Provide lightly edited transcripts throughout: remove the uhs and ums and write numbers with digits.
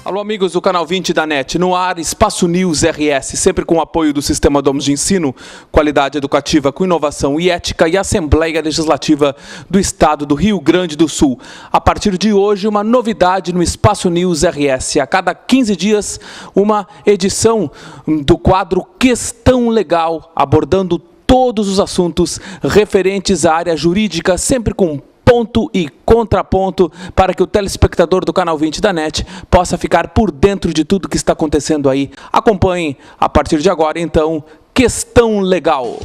Alô, amigos do Canal 20 da NET, no ar, Espaço News RS, sempre com o apoio do Sistema Domos de Ensino, qualidade educativa com inovação e ética e Assembleia Legislativa do Estado do Rio Grande do Sul. A partir de hoje, uma novidade no Espaço News RS. A cada 15 dias, uma edição do quadro Questão Legal, abordando todos os assuntos referentes à área jurídica, sempre com ponto e contraponto, para que o telespectador do Canal 20 da NET possa ficar por dentro de tudo que está acontecendo aí. Acompanhe, a partir de agora, então, Questão Legal.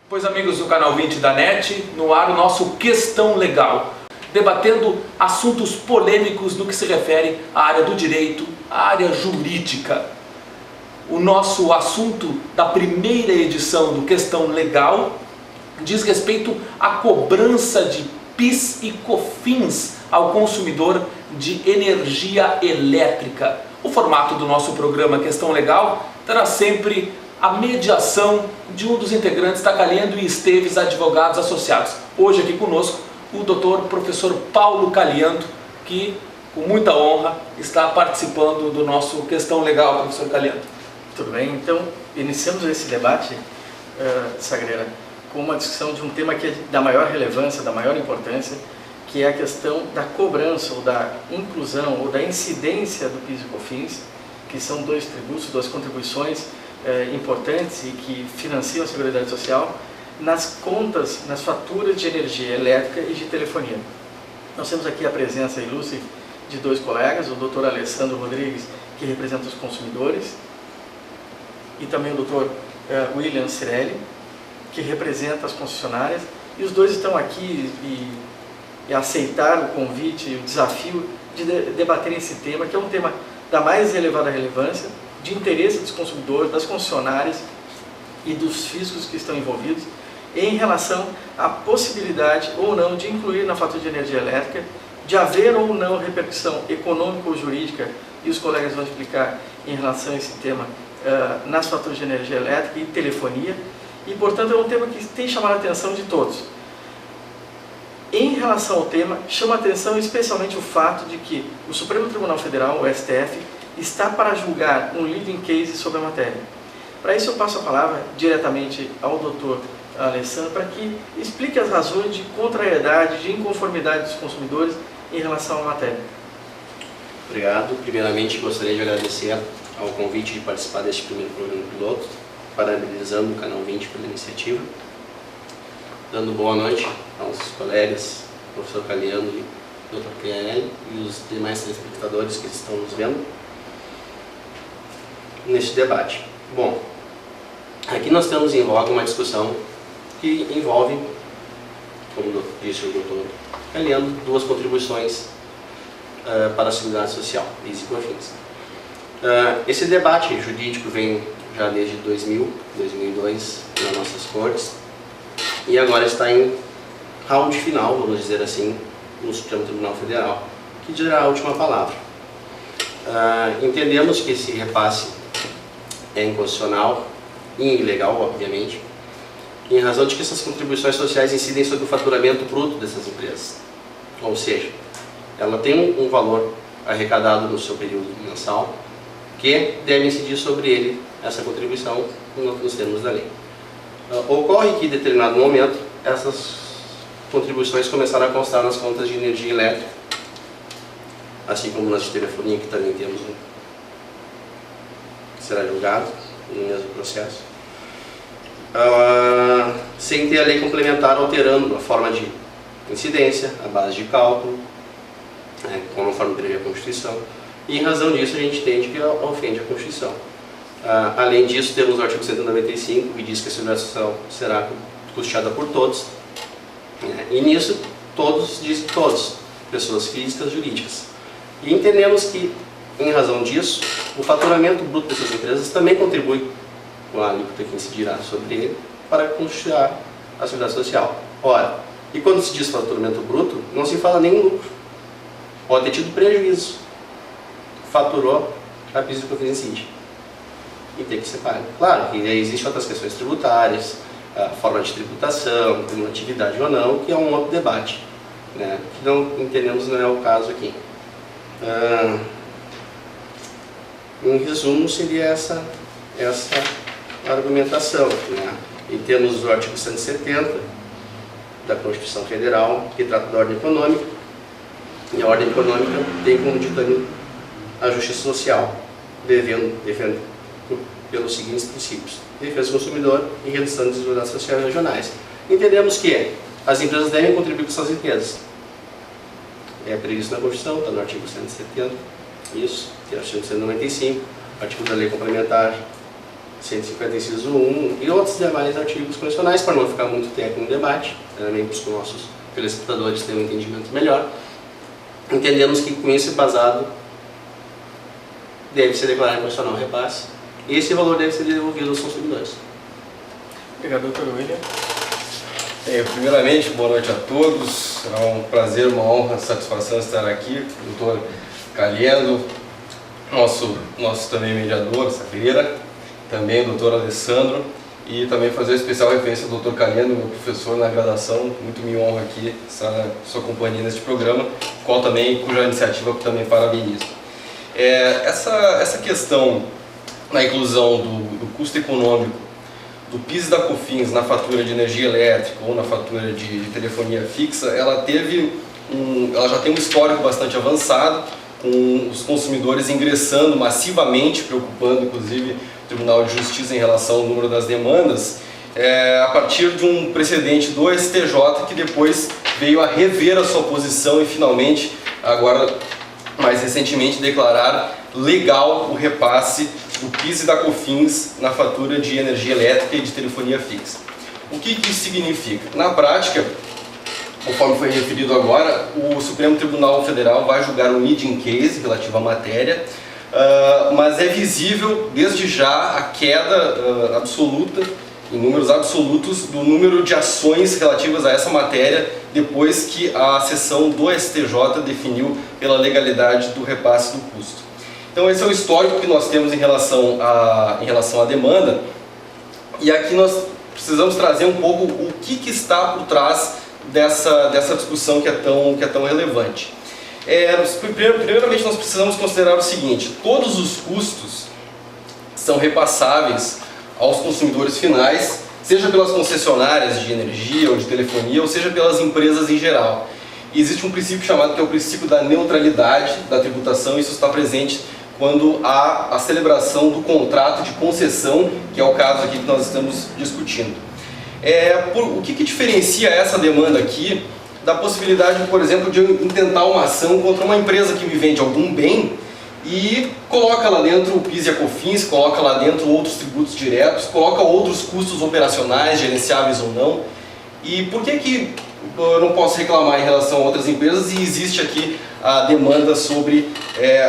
Pois, amigos do Canal 20 da NET, no ar o nosso Questão Legal, debatendo assuntos polêmicos no que se refere à área do direito, à área jurídica. O nosso assunto da primeira edição do Questão Legal diz respeito à cobrança de PIS e COFINS ao consumidor de energia elétrica. O formato do nosso programa Questão Legal terá sempre a mediação de um dos integrantes da Caliendo e Esteves Advogados Associados. Hoje aqui conosco o doutor professor Paulo Caliendo, que com muita honra está participando do nosso Questão Legal, professor Caliendo. Tudo bem, então iniciamos esse debate, Sagreira, com uma discussão de um tema que é da maior relevância, da maior importância, que é a questão da cobrança ou da inclusão ou da incidência do PIS e COFINS, que são dois tributos, duas contribuições importantes e que financiam a Seguridade Social, nas contas, nas faturas de energia elétrica e de telefonia. Nós temos aqui a presença ilustre de dois colegas, o Dr. Alessandro Rodrigues, que representa os consumidores, e também o Dr. William Cirelli, que representa as concessionárias, e os dois estão aqui e aceitaram o convite e o desafio de debater esse tema, que é um tema da mais elevada relevância, de interesse dos consumidores, das concessionárias e dos fiscos que estão envolvidos, em relação à possibilidade ou não de incluir na fatura de energia elétrica, de haver ou não repercussão econômica ou jurídica, e os colegas vão explicar em relação a esse tema, nas faturas de energia elétrica e telefonia, e portanto é um tema que tem chamado a atenção de todos. Em relação ao tema, chama a atenção especialmente o fato de que o Supremo Tribunal Federal, o STF, está para julgar um leading case sobre a matéria. Para isso eu passo a palavra diretamente ao Dr. Alessandro para que explique as razões de contrariedade, de inconformidade dos consumidores em relação à matéria. Obrigado. Primeiramente gostaria de agradecer ao convite de participar deste primeiro programa piloto, parabenizando o Canal 20 pela iniciativa, dando boa noite aos colegas, professor Caliendo e Dr. PNL e os demais telespectadores que estão nos vendo neste debate. Bom, aqui nós temos em voga uma discussão que envolve, como disse o doutor Caliendo, duas contribuições para a Seguridade Social, PIS e COFINS. Esse debate jurídico vem já desde 2000, 2002, nas nossas cortes, e agora está em round final, vamos dizer assim, no Supremo Tribunal Federal, que dirá a última palavra. Entendemos que esse repasse é inconstitucional e ilegal, obviamente, em razão de que essas contribuições sociais incidem sobre o faturamento bruto dessas empresas. Ou seja, ela tem um valor arrecadado no seu período mensal que deve incidir sobre ele essa contribuição nos termos da lei. Ocorre que, em determinado momento, essas contribuições começaram a constar nas contas de energia elétrica, assim como nas de telefonia, que também temos que será julgado no mesmo processo, sem ter a lei complementar alterando a forma de incidência, a base de cálculo, conforme prevê a Constituição, e em razão disso a gente entende que ofende a Constituição. Além disso, temos o artigo 195, que diz que a Seguridade Social será custeada por todos, e nisso todos dizem todos, pessoas físicas e jurídicas. E entendemos que, em razão disso, o faturamento bruto dessas empresas também contribui com a alíquota que incidirá sobre ele para custear a Seguridade Social. Ora, E quando se diz faturamento bruto, não se fala nem em lucro. Pode ter tido prejuízo. Faturou, a PIS e COFINS incide. E tem que ser pago. Claro que existem outras questões tributárias, a forma de tributação, cumulatividade ou não, que é um outro debate, né? Que não entendemos, não é o caso aqui. Em resumo, seria essa argumentação, né? Em termos do artigo 170 da Constituição Federal, que trata da ordem econômica, e a ordem econômica tem como ditame a justiça social, defende pelos seguintes princípios: defesa do consumidor e redução das desigualdades sociais e regionais. Entendemos que as empresas devem contribuir com suas riquezas. É previsto na Constituição, está no artigo 170, isso, tem o artigo 195, artigo da Lei Complementar 150, inciso 1 e outros demais artigos constitucionais, para não ficar muito técnico no debate, também para os nossos telespectadores terem um entendimento melhor. Entendemos que com isso embasado deve ser declarado constitucional o repasse e esse valor deve ser devolvido aos consumidores. Obrigado, doutor William. Primeiramente, boa noite a todos. É um prazer, uma honra, uma satisfação estar aqui. Doutor Calhendo, nosso também mediador, Sagreira, também o doutor Alessandro, e também fazer uma especial referência ao doutor Calhendo, meu professor na graduação. Muito me honra aqui estar na sua companhia neste programa, cuja iniciativa eu também parabenizo. Essa questão na inclusão do custo econômico do PIS e da COFINS na fatura de energia elétrica ou na fatura de telefonia fixa, ela já tem um histórico bastante avançado, com os consumidores ingressando massivamente, preocupando inclusive o Tribunal de Justiça em relação ao número das demandas, a partir de um precedente do STJ que depois veio a rever a sua posição e finalmente, agora mais recentemente, declarar legal o repasse do PIS e da COFINS na fatura de energia elétrica e de telefonia fixa. O que isso significa? Na prática, conforme foi referido agora, o Supremo Tribunal Federal vai julgar um leading case relativo à matéria, mas é visível desde já a queda absoluta, em números absolutos, do número de ações relativas a essa matéria depois que a sessão do STJ definiu pela legalidade do repasse do custo. Então esse é o histórico que nós temos em relação à demanda, e aqui nós precisamos trazer um pouco o que está por trás dessa discussão que é tão relevante. Primeiramente nós precisamos considerar o seguinte: todos os custos são repassáveis aos consumidores finais, seja pelas concessionárias de energia ou de telefonia, ou seja pelas empresas em geral. E existe um princípio chamado que é o princípio da neutralidade da tributação. Isso está presente quando há a celebração do contrato de concessão, que é o caso aqui que nós estamos discutindo. O que diferencia essa demanda aqui da possibilidade, por exemplo, de eu intentar uma ação contra uma empresa que me vende algum bem e coloca lá dentro o PIS e a COFINS, coloca lá dentro outros tributos diretos, coloca outros custos operacionais, gerenciáveis ou não. E por que eu não posso reclamar em relação a outras empresas e existe aqui a demanda sobre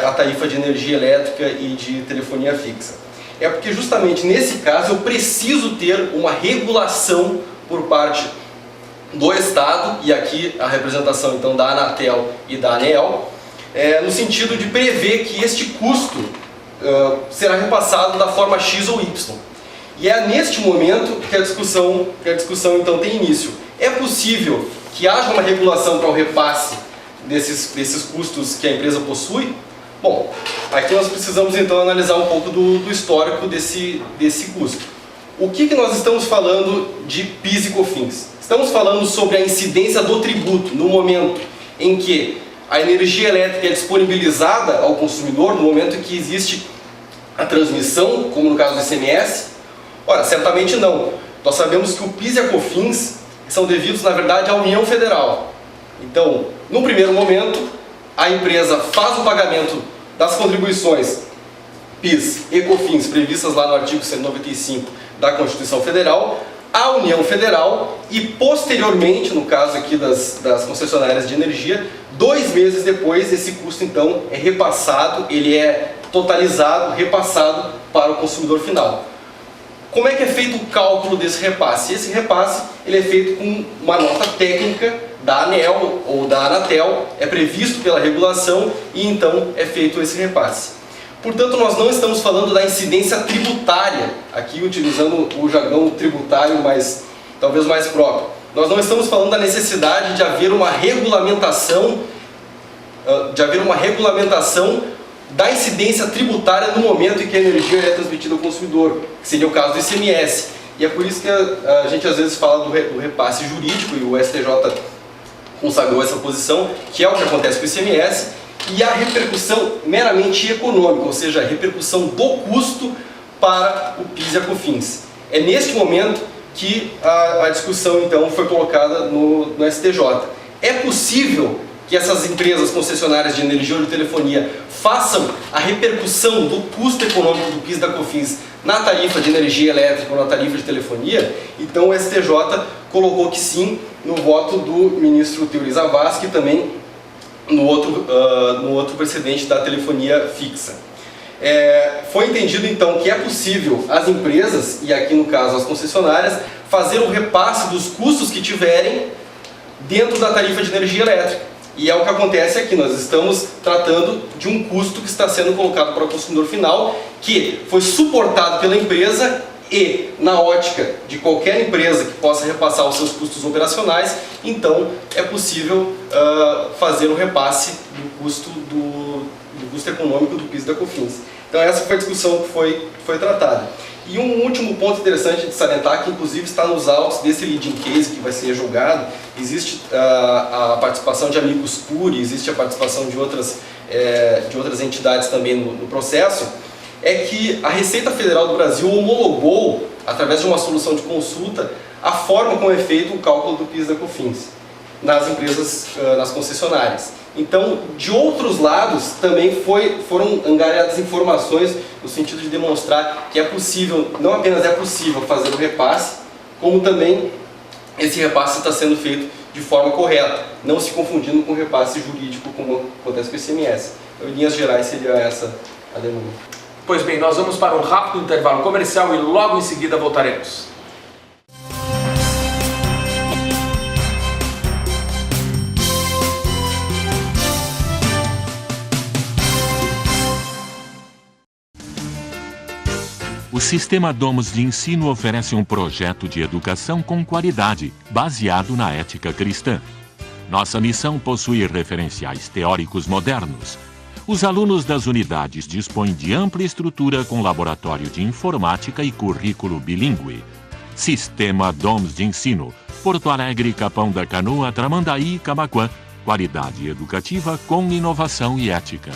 a tarifa de energia elétrica e de telefonia fixa? É porque justamente nesse caso eu preciso ter uma regulação por parte do Estado, e aqui a representação então da Anatel e da ANEEL, no sentido de prever que este custo será repassado da forma X ou Y. E é neste momento que a discussão então tem início. É possível que haja uma regulação para o repasse desses custos que a empresa possui? Bom, aqui nós precisamos então analisar um pouco do histórico desse custo. O que nós estamos falando de PIS e COFINS? Estamos falando sobre a incidência do tributo no momento em que a energia elétrica é disponibilizada ao consumidor, no momento em que existe a transmissão, como no caso do ICMS? Ora, certamente não. Nós sabemos que o PIS e a COFINS são devidos, na verdade, à União Federal. Então, no primeiro momento, a empresa faz o pagamento das contribuições PIS e COFINS previstas lá no artigo 195 da Constituição Federal, à União Federal, e posteriormente, no caso aqui das concessionárias de energia, 2 meses depois esse custo então é repassado, ele é totalizado, repassado para o consumidor final. Como é que é feito o cálculo desse repasse? Esse repasse ele é feito com uma nota técnica da ANEEL ou da Anatel, é previsto pela regulação e então é feito esse repasse. Portanto, nós não estamos falando da incidência tributária, aqui utilizando o jargão tributário talvez mais próprio. Nós não estamos falando da necessidade de haver uma regulamentação, da incidência tributária no momento em que a energia é transmitida ao consumidor, que seria o caso do ICMS. E é por isso que a gente às vezes fala do repasse jurídico, e o STJ consagrou essa posição, que é o que acontece com o ICMS, e a repercussão meramente econômica, ou seja, a repercussão do custo para o PIS e a COFINS. É neste momento que a discussão então foi colocada no STJ. É possível que essas empresas concessionárias de energia ou de telefonia façam a repercussão do custo econômico do PIS e da COFINS na tarifa de energia elétrica ou na tarifa de telefonia? Então o STJ colocou que sim, no voto do ministro Teori Zavascki e também no outro precedente da telefonia fixa. Foi entendido então que é possível as empresas, e aqui no caso as concessionárias, fazer o repasse dos custos que tiverem dentro da tarifa de energia elétrica. E é o que acontece aqui, nós estamos tratando de um custo que está sendo colocado para o consumidor final, que foi suportado pela empresa e, na ótica de qualquer empresa que possa repassar os seus custos operacionais, então é possível fazer o repasse do custo econômico do PIS e da COFINS. Então essa foi a discussão que foi tratada. E um último ponto interessante de salientar, que inclusive está nos autos desse leading case que vai ser julgado, existe a participação de amicus curiae, existe a participação de outras entidades também no processo, é que a Receita Federal do Brasil homologou, através de uma solução de consulta, a forma como é feito o cálculo do PIS e da COFINS nas empresas, nas concessionárias. Então, de outros lados, também foram angariadas informações no sentido de demonstrar que é possível, não apenas é possível fazer o repasse, como também esse repasse está sendo feito de forma correta, não se confundindo com o repasse jurídico, como acontece com o ICMS. Então, em linhas gerais, seria essa a denúncia. Pois bem, nós vamos para um rápido intervalo comercial e logo em seguida voltaremos. O Sistema Domus de Ensino oferece um projeto de educação com qualidade, baseado na ética cristã. Nossa missão possui referenciais teóricos modernos. Os alunos das unidades dispõem de ampla estrutura com laboratório de informática e currículo bilíngue. Sistema Domus de Ensino, Porto Alegre, Capão da Canoa, Tramandaí e Camaquã. Qualidade educativa com inovação e ética.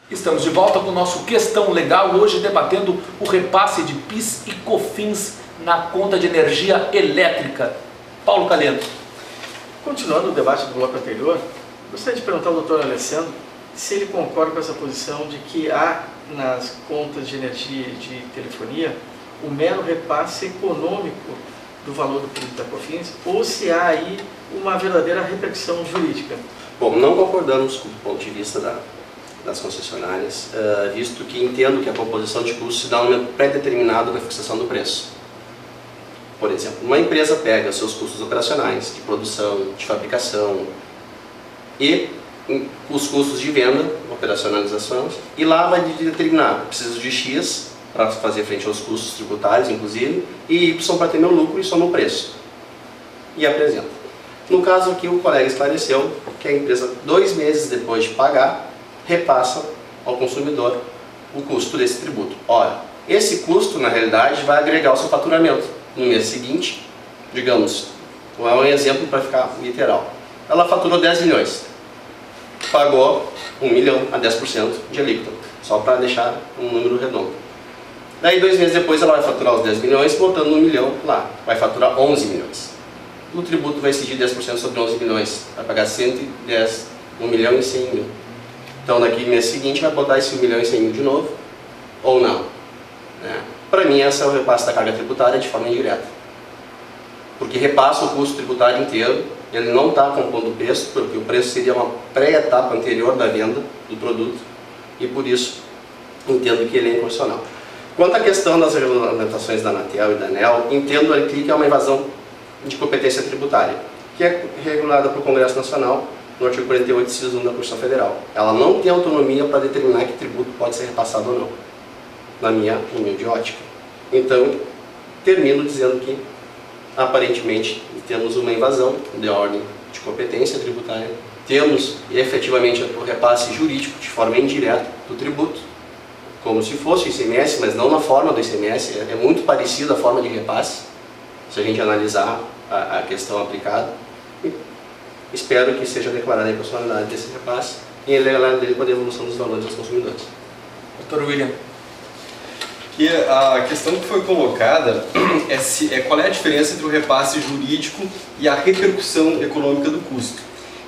Estamos de volta com o nosso Questão Legal, hoje debatendo o repasse de PIS e COFINS na conta de energia elétrica. Paulo Calhendo. Continuando o debate do bloco anterior, gostaria de perguntar ao doutor Alessandro se ele concorda com essa posição de que há nas contas de energia e de telefonia o mero repasse econômico do valor do PIS e da COFINS, ou se há aí uma verdadeira repercussão jurídica. Bom, não concordamos com o ponto de vista das concessionárias, visto que entendo que a composição de custos se dá um momento pré-determinado da fixação do preço. Por exemplo, uma empresa pega seus custos operacionais, de produção, de fabricação e os custos de venda, operacionalização, e lá vai determinar, preciso de X para fazer frente aos custos tributários, inclusive, e Y para ter meu lucro e soma o preço. E apresenta. No caso aqui, o colega esclareceu que a empresa, 2 meses depois de pagar, repassa ao consumidor o custo desse tributo. Ora, esse custo, na realidade, vai agregar ao seu faturamento. No mês seguinte, digamos, é um exemplo para ficar literal. Ela faturou 10 milhões, pagou 1 milhão a 10% de alíquota, só para deixar um número redondo. Daí 2 meses depois ela vai faturar os 10 milhões, botando 1 milhão lá, vai faturar 11 milhões. O tributo vai incidir 10% sobre 11 milhões, vai pagar 110, 1 milhão e 100 mil. Então daqui no mês seguinte vai botar esse 1 milhão e 100 mil de novo, ou não. Para mim, esse é o repasse da carga tributária de forma indireta. Porque repassa o custo tributário inteiro, ele não está compondo o preço, porque o preço seria uma pré-etapa anterior da venda do produto, e por isso entendo que ele é inconstitucional. Quanto à questão das regulamentações da Anatel e da ANEEL, entendo aqui que é uma invasão de competência tributária, que é regulada pelo Congresso Nacional no artigo 48, inciso 1 da Constituição Federal. Ela não tem autonomia para determinar que tributo pode ser repassado ou não, na minha humilde ótica. Então, termino dizendo que, aparentemente, temos uma invasão de ordem de competência tributária, temos efetivamente o repasse jurídico de forma indireta do tributo, como se fosse o ICMS, mas não na forma do ICMS, é muito parecido a forma de repasse, se a gente analisar a questão aplicada. Espero que seja declarada a inconstitucionalidade desse repasse e a ilegalidade dele para a devolução dos valores aos consumidores. Dr. William. E a questão que foi colocada é qual é a diferença entre o repasse jurídico e a repercussão econômica do custo.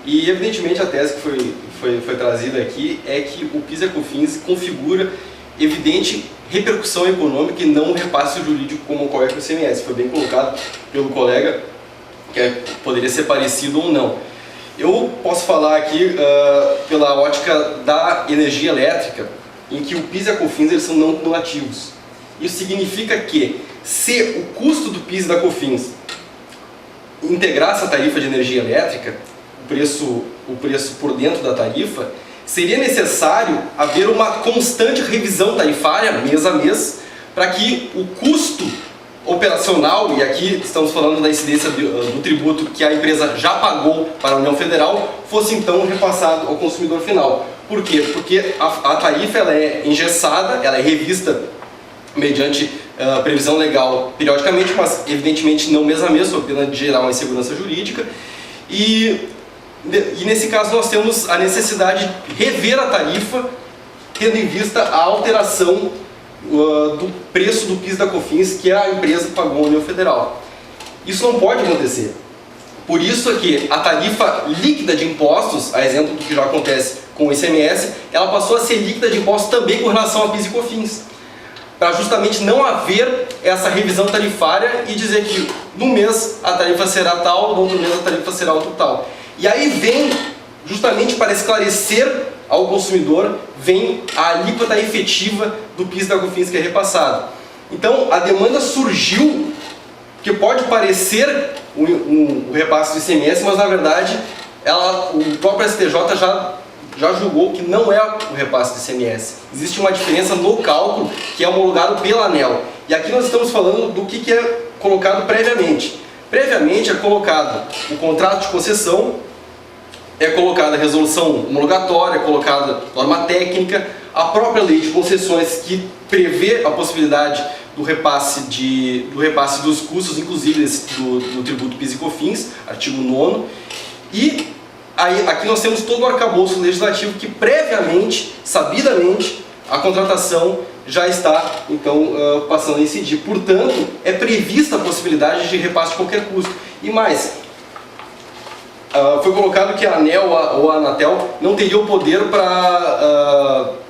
E evidentemente a tese que foi trazida aqui é que o PIS e a COFINS configura evidente repercussão econômica e não repasse jurídico como ocorre com o ICMS. Foi bem colocado pelo colega, que poderia ser parecido ou não. Eu posso falar aqui pela ótica da energia elétrica, em que o PIS e a COFINS eles são não cumulativos. Isso significa que, se o custo do PIS e da COFINS integrasse a tarifa de energia elétrica, o preço por dentro da tarifa, seria necessário haver uma constante revisão tarifária, mês a mês, para que o custo operacional, e aqui estamos falando da incidência do tributo que a empresa já pagou para a União Federal, fosse então repassado ao consumidor final. Por quê? Porque a tarifa ela é engessada, ela é revista mediante previsão legal periodicamente, mas evidentemente não mês a mês, sob pena de gerar uma insegurança jurídica. E nesse caso nós temos a necessidade de rever a tarifa, tendo em vista a alteração do preço do PIS da COFINS que a empresa pagou à União Federal. Isso não pode acontecer. Por isso é que a tarifa líquida de impostos, a exemplo do que já acontece com o ICMS, ela passou a ser líquida de impostos também com relação a PIS e COFINS, para justamente não haver essa revisão tarifária e dizer que no mês a tarifa será tal, no outro mês a tarifa será outro tal. E aí vem, justamente para esclarecer ao consumidor, vem a alíquota efetiva do PIS da COFINS que é repassada. Então a demanda surgiu, que pode parecer um repasse do ICMS, mas na verdade o próprio STJ já julgou que não é o repasse do ICMS. Existe uma diferença no cálculo que é homologado pela ANEEL. E aqui nós estamos falando do que é colocado previamente. Previamente é colocado o contrato de concessão, é colocada a resolução homologatória, é colocada norma técnica, a própria lei de concessões que prevê a possibilidade do repasse dos custos, inclusive do tributo PIS e COFINS, artigo 9º, e aí, aqui nós temos todo o arcabouço legislativo que previamente, sabidamente, a contratação já está, então, passando a incidir. Portanto, é prevista a possibilidade de repasse de qualquer custo. E mais, foi colocado que a ANEEL ou a Anatel não teria o poder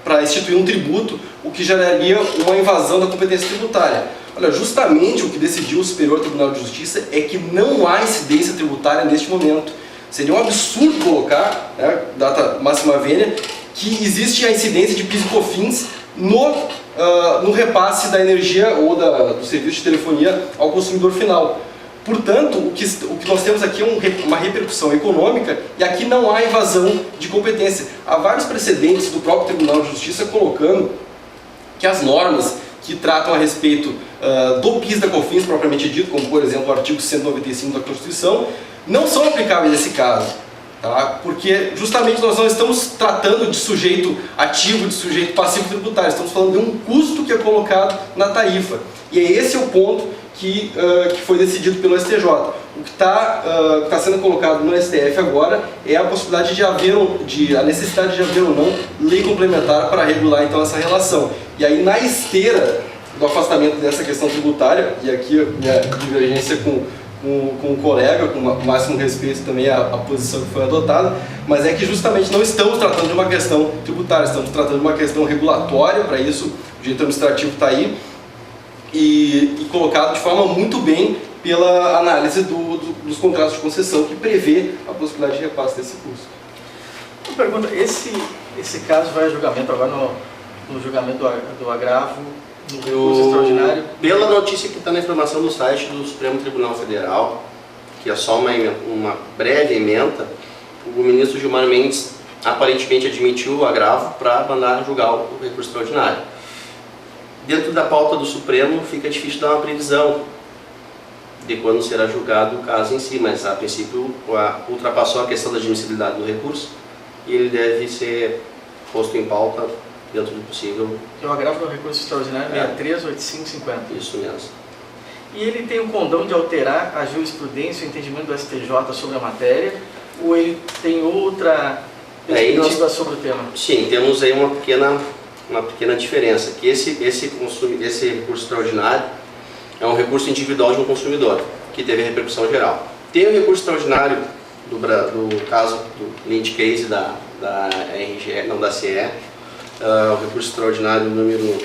para instituir um tributo, o que geraria uma invasão da competência tributária. Olha, justamente o que decidiu o Superior Tribunal de Justiça é que não há incidência tributária neste momento. Seria um absurdo colocar, data máxima vênia, que existe a incidência de PIS e COFINS no repasse da energia ou do serviço de telefonia ao consumidor final. Portanto, o que nós temos aqui é uma repercussão econômica e aqui não há invasão de competência. Há vários precedentes do próprio Tribunal de Justiça colocando que as normas que tratam a respeito do PIS da COFINS propriamente dito, como por exemplo o artigo 195 da Constituição, não são aplicáveis nesse caso, tá? Porque justamente nós não estamos tratando de sujeito ativo, de sujeito passivo tributário, estamos falando de um custo que é colocado na tarifa. E esse é o ponto que foi decidido pelo STJ. O que está sendo colocado no STF agora é a possibilidade a necessidade de haver ou não lei complementar para regular então essa relação. E aí na esteira do afastamento dessa questão tributária, e aqui minha divergência com o colega, com o máximo respeito também à posição que foi adotada, mas é que justamente não estamos tratando de uma questão tributária, estamos tratando de uma questão regulatória. Para isso o direito administrativo está aí, e colocado de forma muito bem pela análise dos contratos de concessão, que prevê a possibilidade de repasse desse custo. Uma pergunta, esse caso vai a julgamento agora no julgamento do agravo, no recurso extraordinário? Pela notícia que está na informação do site do Supremo Tribunal Federal, que é só uma breve ementa, o ministro Gilmar Mendes aparentemente admitiu o agravo para mandar julgar o recurso extraordinário. Dentro da pauta do Supremo fica difícil dar uma previsão de quando será julgado o caso em si, mas a princípio ultrapassou a questão da admissibilidade do recurso e ele deve ser posto em pauta dentro do possível. Eu agravo no recurso extraordinário 638550. Isso mesmo. E ele tem o condão de alterar a jurisprudência e o entendimento do STJ sobre a matéria, ou ele tem outra perspectiva sobre o tema? Sim, temos aí uma pequena diferença, que esse recurso extraordinário é um recurso individual de um consumidor, que teve repercussão geral. Tem o recurso extraordinário do caso do Lind Case da RGE, não da CE, o recurso extraordinário número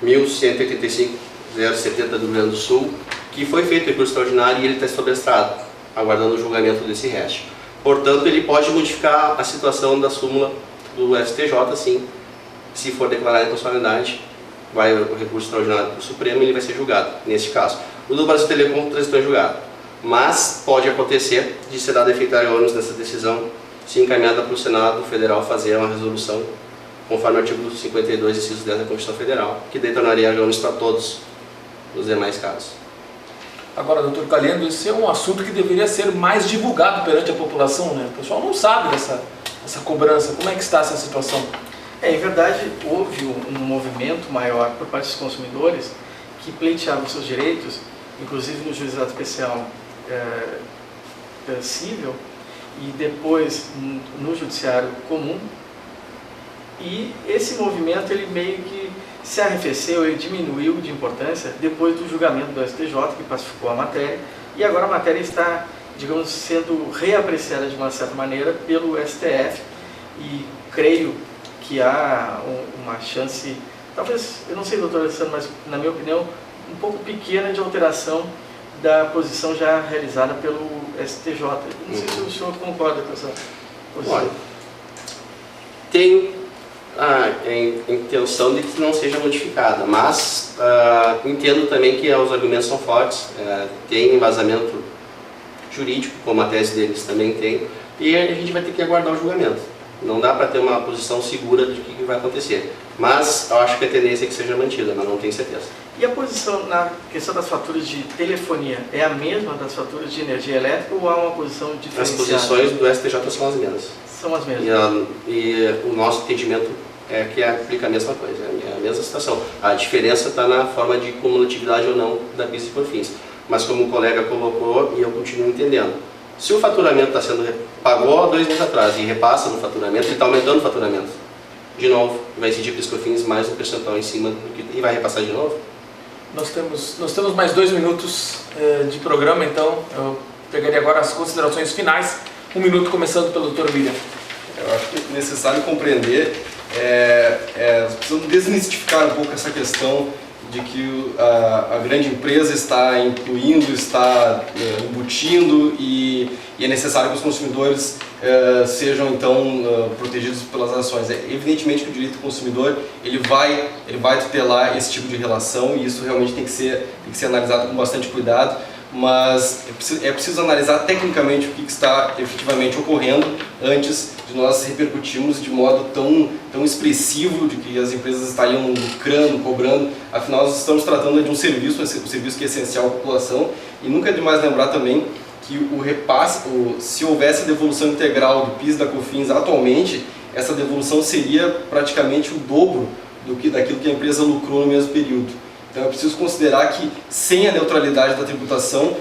1185-070 do Rio Grande do Sul, que foi feito o recurso extraordinário e ele está sob estrado, aguardando o julgamento desse resto. Portanto, ele pode modificar a situação da súmula do STJ, sim, se for declarada inconstitucionalidade, vai o recurso extraordinário para o Supremo e ele vai ser julgado, nesse caso. O do Brasil Telecom transitou em julgado, mas pode acontecer de ser dado efeito ônus nessa decisão, se encaminhada para o Senado Federal fazer uma resolução, conforme o artigo 52, inciso 10 da Constituição Federal, que daí tornaria ônus para todos os demais casos. Agora, doutor Calhendo, esse é um assunto que deveria ser mais divulgado perante a população, né? O pessoal não sabe dessa cobrança. Como é que está essa situação? Em verdade, houve um movimento maior por parte dos consumidores que pleiteavam seus direitos, inclusive no juizado especial civil e depois no judiciário comum. E esse movimento ele meio que se arrefeceu, ele diminuiu de importância depois do julgamento do STJ, que pacificou a matéria, e agora a matéria está, digamos, sendo reapreciada de uma certa maneira pelo STF, e creio que há uma chance, talvez, eu não sei, doutor Alessandro, mas na minha opinião, um pouco pequena de alteração da posição já realizada pelo STJ. Não sei se o senhor concorda com essa posição. Olha, tenho a intenção de que não seja modificada, mas entendo também que os argumentos são fortes, tem embasamento jurídico, como a tese deles também tem, e a gente vai ter que aguardar o julgamento. Não dá para ter uma posição segura de que vai acontecer, mas eu acho que a tendência é que seja mantida, mas não tenho certeza. E a posição na questão das faturas de telefonia é a mesma das faturas de energia elétrica ou há uma posição diferenciada? As posições do STJ são as mesmas. São as mesmas. E o nosso entendimento é que aplica a mesma coisa, é a mesma situação. A diferença está na forma de cumulatividade ou não da PIS e COFINS. Mas como o colega colocou, e eu continuo entendendo, se o faturamento está sendo pagou há 2 meses atrás e repassa no faturamento, ele está aumentando o faturamento. De novo, vai incidir PIS e COFINS mais um percentual em cima e vai repassar de novo. Nós temos mais 2 minutos de programa, então eu pegaria agora as considerações finais. 1 minuto começando pelo Dr. William. Eu acho que é necessário compreender, precisamos desmistificar um pouco essa questão de que a grande empresa está incluindo, está embutindo e é necessário que os consumidores sejam então protegidos pelas ações. Evidentemente que o direito do consumidor ele vai tutelar esse tipo de relação e isso realmente tem que ser analisado com bastante cuidado, mas é preciso analisar tecnicamente o que está efetivamente ocorrendo antes de nós repercutirmos de modo tão expressivo de que as empresas estariam lucrando, cobrando. Afinal, nós estamos tratando de um serviço que é essencial à população, e nunca é demais lembrar também que o repasse, se houvesse a devolução integral do PIS e da COFINS atualmente, essa devolução seria praticamente o dobro daquilo que a empresa lucrou no mesmo período. Então é preciso considerar que sem a neutralidade da tributação,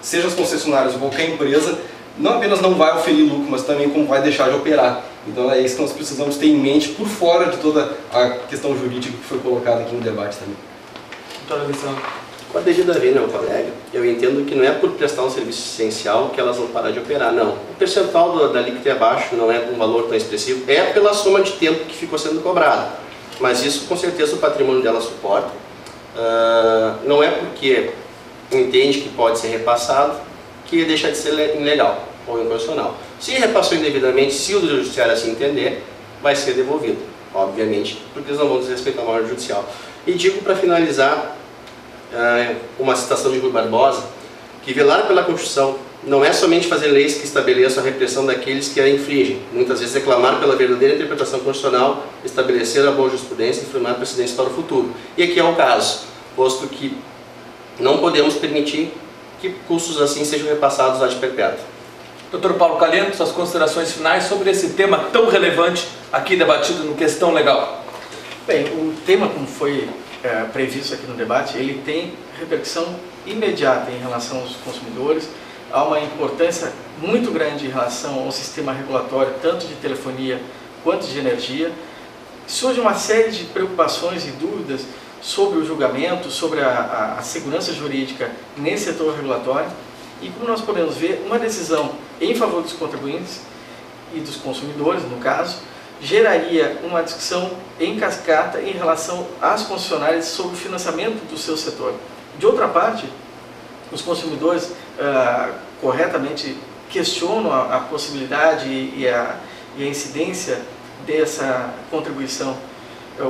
seja as concessionárias ou qualquer empresa, não apenas não vai oferir lucro, mas também como vai deixar de operar. Então é isso que nós precisamos ter em mente por fora de toda a questão jurídica que foi colocada aqui no debate também. Doutora Alessandro. Com a devida vênia, meu colega, eu entendo que não é por prestar um serviço essencial que elas vão parar de operar, não. O percentual da alíquota é baixo, não é um valor tão expressivo, é pela soma de tempo que ficou sendo cobrado. mas isso com certeza o patrimônio dela suporta. Não é porque entende que pode ser repassado que deixa de ser ilegal ou inconstitucional. Se repassou indevidamente, se o judiciário assim entender, vai ser devolvido, obviamente, porque eles não vão desrespeitar a ordem judicial. E digo para finalizar uma citação de Rui Barbosa, que velar pela Constituição não é somente fazer leis que estabeleçam a repressão daqueles que a infringem, muitas vezes reclamar pela verdadeira interpretação constitucional, estabelecer a boa jurisprudência e firmar precedentes para o futuro. E aqui é o caso, posto que não podemos permitir que custos assim sejam repassados ad perpétuo. Dr. Paulo Caliendo, suas considerações finais sobre esse tema tão relevante aqui debatido no Questão Legal. Bem, o tema, como foi previsto aqui no debate, ele tem repercussão imediata em relação aos consumidores. Há uma importância muito grande em relação ao sistema regulatório, tanto de telefonia quanto de energia. Surge uma série de preocupações e dúvidas sobre o julgamento, sobre a segurança jurídica nesse setor regulatório. E como nós podemos ver, uma decisão em favor dos contribuintes e dos consumidores, no caso, geraria uma discussão em cascata em relação às concessionárias sobre o financiamento do seu setor. De outra parte, os consumidores corretamente questionam a possibilidade e a incidência dessa contribuição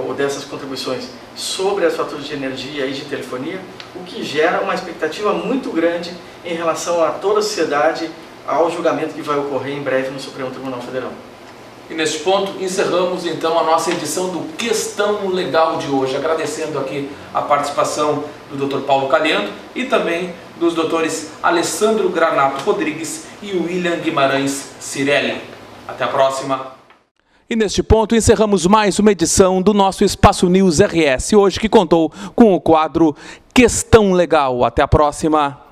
ou dessas contribuições sobre as faturas de energia e de telefonia, o que gera uma expectativa muito grande em relação a toda a sociedade ao julgamento que vai ocorrer em breve no Supremo Tribunal Federal. E neste ponto encerramos então a nossa edição do Questão Legal de hoje, agradecendo aqui a participação do Dr. Paulo Caliendo e também dos doutores Alessandro Granato Rodrigues e William Guimarães Cirelli. Até a próxima! E neste ponto encerramos mais uma edição do nosso Espaço News RS, hoje que contou com o quadro Questão Legal. Até a próxima!